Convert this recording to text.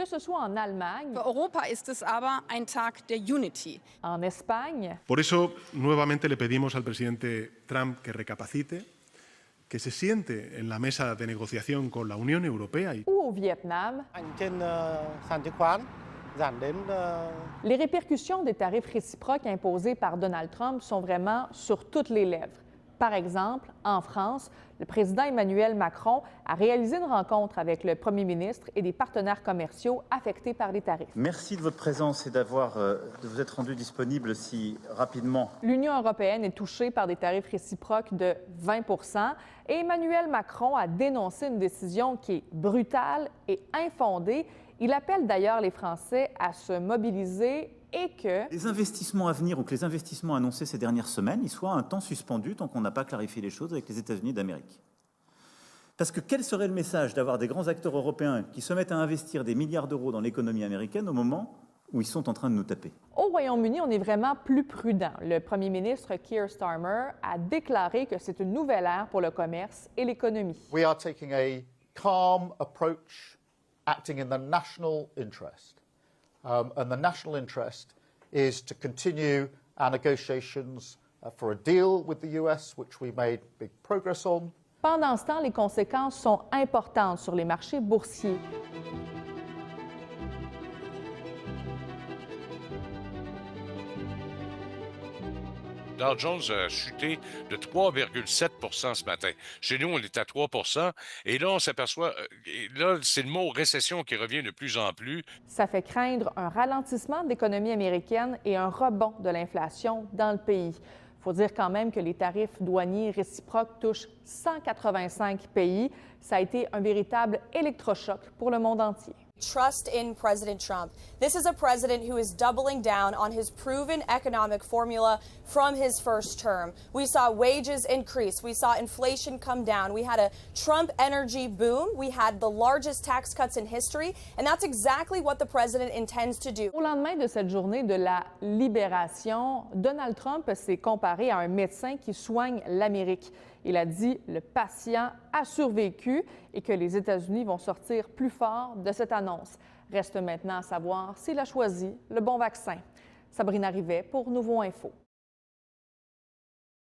que ce soit en Allemagne, Für Europa ist es aber ein Tag der Unity. en Espagne, Por eso, nuevamente le pedimos al presidente Trump que recapacite, que se siente en la mesa de negociación con la Unión Europea. ou au Vietnam, trên sàn chứng khoán giảm đến les répercussions des tarifs réciproques imposés par Donald Trump sont vraiment sur toutes les lèvres. Par exemple, en France, le président Emmanuel Macron a réalisé une rencontre avec le premier ministre et des partenaires commerciaux affectés par les tarifs. Merci de votre présence et de vous être rendu disponible si rapidement. L'Union européenne est touchée par des tarifs réciproques de 20 et Emmanuel Macron a dénoncé une décision qui est brutale et infondée. Il appelle d'ailleurs les Français à se mobiliser et que Les investissements à venir ou que les investissements annoncés ces dernières semaines, ils soient un temps suspendus tant qu'on n'a pas clarifié les choses avec les États-Unis d'Amérique. Parce que quel serait le message d'avoir des grands acteurs européens qui se mettent à investir des milliards d'euros dans l'économie américaine au moment où ils sont en train de nous taper? Au Royaume-Uni, on est vraiment plus prudent. Le premier ministre Keir Starmer a déclaré que c'est une nouvelle ère pour le commerce et l'économie. We are taking a calm approach, acting in the national interest. And the national interest is to continue our negotiations for a deal with the US, which we made big progress on. Pendant ce temps, les conséquences sont importantes sur les marchés boursiers. Dow Jones a chuté de 3,7 ce matin. Chez nous, on est à 3 et là, on s'aperçoit, là, c'est le mot récession qui revient de plus en plus. Ça fait craindre un ralentissement de l'économie américaine et un rebond de l'inflation dans le pays. Il faut dire quand même que les tarifs douaniers réciproques touchent 185 pays. Ça a été un véritable électrochoc pour le monde entier. Trust in President Trump. This is a president who is doubling down on his proven economic formula from his first term. We saw wages increase. We saw inflation come down. We had a Trump energy boom. We had the largest tax cuts in history. And that's exactly what the president intends to do. Au lendemain de cette journée de la libération, Donald Trump s'est comparé à un médecin qui soigne l'Amérique. Il a dit le patient a survécu et que les États-Unis vont sortir plus forts de cette annonce. Reste maintenant à savoir s'il a choisi le bon vaccin. Sabrina Rivet pour Nouveau Info.